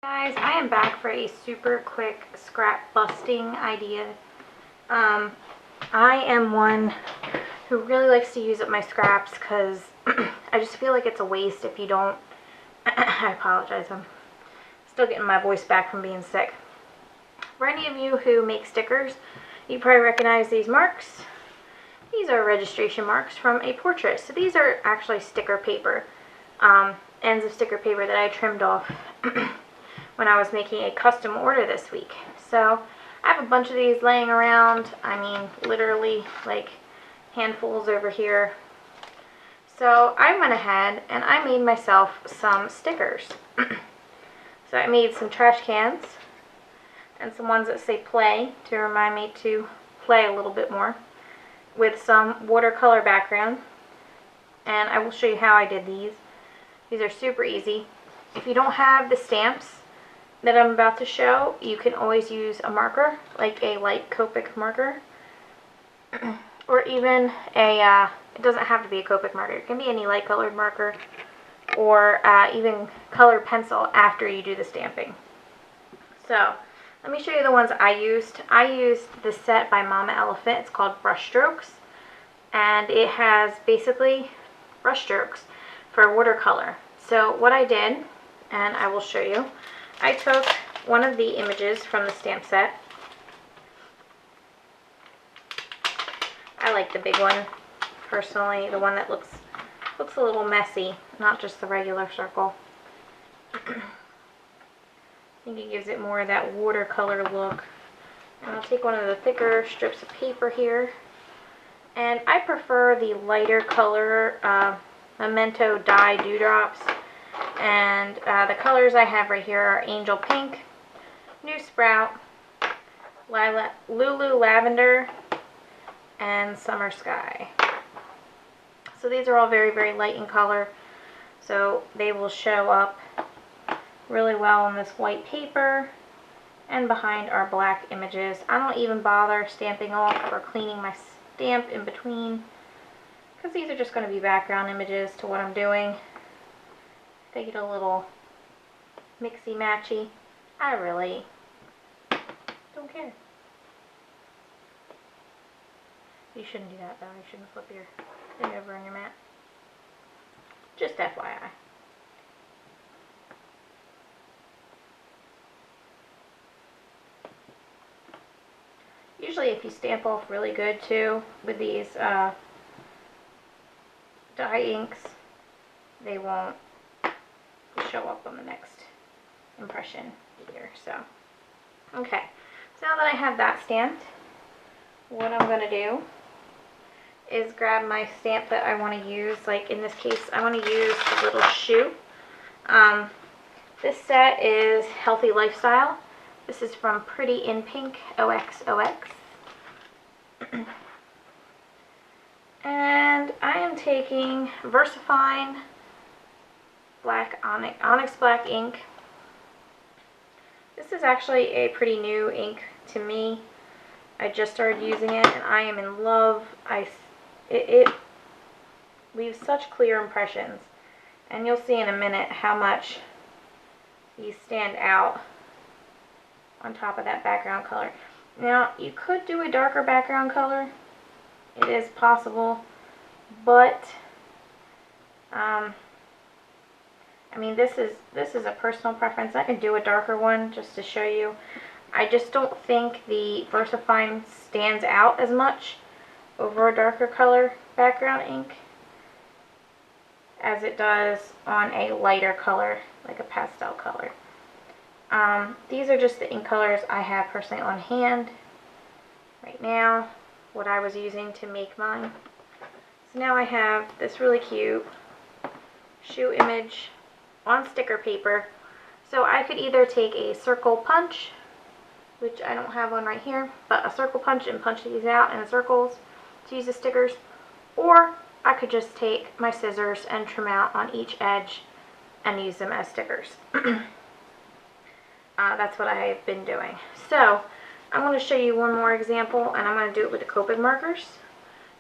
Guys, I am back for a super quick scrap busting idea. I am one who really likes to use up my scraps because I just feel like it's a waste if you don't. I apologize, I'm still getting my voice back from being sick. For any of you who make stickers, you probably recognize these marks. These are registration marks from a portrait. So these are actually sticker paper, ends of sticker paper that I trimmed off when I was making a custom order this week. So I have a bunch of these laying around. I mean, literally like handfuls over here. So I went ahead and I made myself some stickers. So I made some trash cans and some ones that say play to remind me to play a little bit more, with some watercolor background. And I will show you how I did these. These are super easy. If you don't have the stamps that I'm about to show, you can always use a marker, like a light Copic marker, or even a, it doesn't have to be a Copic marker, it can be any light colored marker, or even colored pencil after you do the stamping. So, let me show you the ones I used. I used this set by Mama Elephant. It's called Brush Strokes, and it has basically brush strokes for watercolor. So what I did, and I will show you, I took one of the images from the stamp set. I like the big one personally, the one that looks a little messy, not just the regular circle. I think it gives it more of that watercolor look. And I'll take one of the thicker strips of paper here, and I prefer the lighter color Memento die dewdrops. And the colors I have right here are Angel Pink, New Sprout, Lulu Lavender, and Summer Sky. So these are all very, very light in color, so they will show up really well on this white paper and behind our black images. I don't even bother stamping off or cleaning my stamp in between, because these are just going to be background images to what I'm doing. They get a little mixy-matchy. I really don't care. You shouldn't do that though. You shouldn't flip your thing over on your mat. Just FYI. Usually if you stamp off really good too with these dye inks, they won't show up on the next impression either. So, okay. So now that I have that stamped, what I'm going to do is grab my stamp that I want to use. Like in this case, I want to use the little shoe. This set is Healthy Lifestyle. This is from Pretty in Pink, OXOX. And I am taking VersaFine Black Onyx Black ink. This is actually a pretty new ink to me. I just started using it and I am in love. It leaves such clear impressions, and you'll see in a minute how much these stand out on top of that background color. Now you could do a darker background color, it is possible, but I mean, this is a personal preference. I can do a darker one just to show you. I just don't think the VersaFine stands out as much over a darker color background ink as it does on a lighter color, like a pastel color. These are just the ink colors I have personally on hand right now, what I was using to make mine. So now I have this really cute shoe image on sticker paper. So I could either take a circle punch, which I don't have one right here, but a circle punch and punch these out in circles to use the stickers, or I could just take my scissors and trim out on each edge and use them as stickers. That's what I have been doing. So I'm going to show you one more example, and I'm going to do it with the Copic markers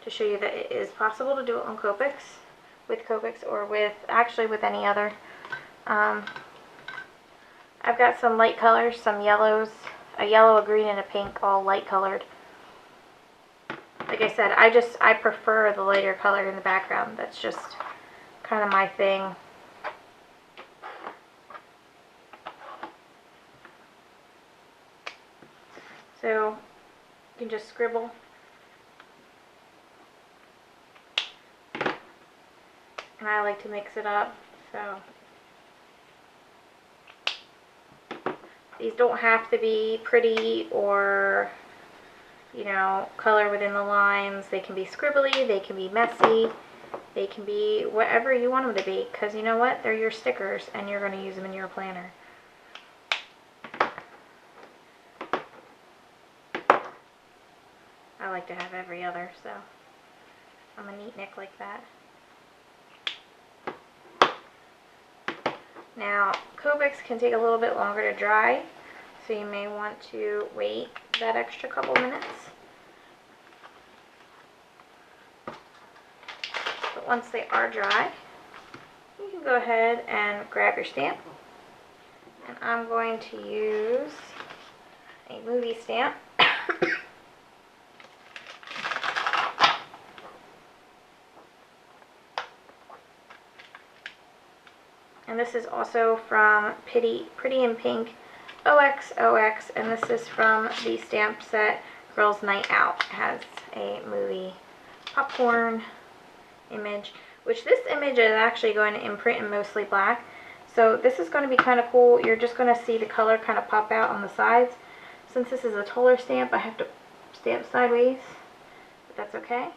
to show you that it is possible to do it on Copics, with Copics, or with, actually with any other I've got some light colors, some yellows, a yellow, a green, and a pink, all light colored. Like I said, I prefer the lighter color in the background. That's just kind of my thing. So you can just scribble. And I like to mix it up, so these don't have to be pretty or, you know, color within the lines. They can be scribbly, they can be messy, they can be whatever you want them to be, because you know what? They're your stickers and you're going to use them in your planner. I like to have every other, so I'm a neatnik like that. Now, Copics can take a little bit longer to dry, so you may want to wait that extra couple minutes. But once they are dry, you can go ahead and grab your stamp. And I'm going to use a movie stamp. And this is also from Pretty in Pink OXOX, and this is from the stamp set Girls Night Out. It has a movie popcorn image, which this image is actually going to imprint in mostly black. So this is going to be kind of cool. You're just going to see the color kind of pop out on the sides. Since this is a taller stamp, I have to stamp sideways, but that's okay.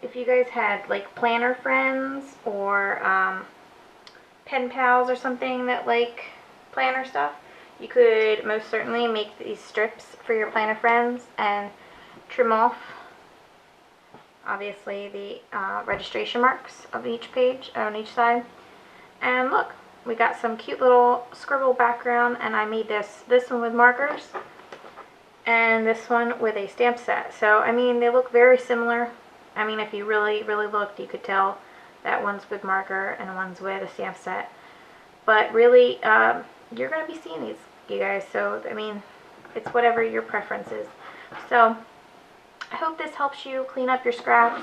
If you guys had like planner friends or pen pals or something that like planner stuff, you could most certainly make these strips for your planner friends and trim off obviously the registration marks of each page on each side. And look, we got some cute little scribble background, and I made this one with markers and this one with a stamp set. So I mean, they look very similar. I mean, if you really looked, you could tell that one's with marker and one's with a stamp set. But really, you're going to be seeing these, you guys. So, I mean, it's whatever your preference is. So, I hope this helps you clean up your scraps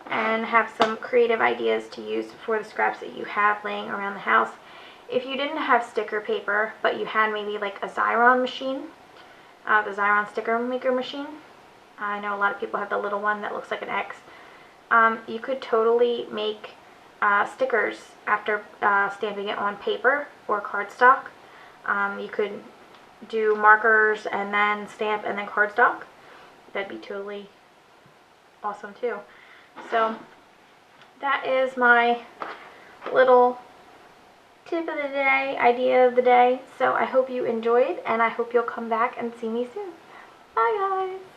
and have some creative ideas to use for the scraps that you have laying around the house. If you didn't have sticker paper, but you had maybe like a Xyron machine, the Xyron sticker maker machine, I know a lot of people have the little one that looks like an X. You could totally make stickers after stamping it on paper or cardstock. You could do markers and then stamp and then cardstock. That'd be totally awesome too. So that is my little tip of the day, idea of the day. So I hope you enjoyed, and I hope you'll come back and see me soon. Bye guys!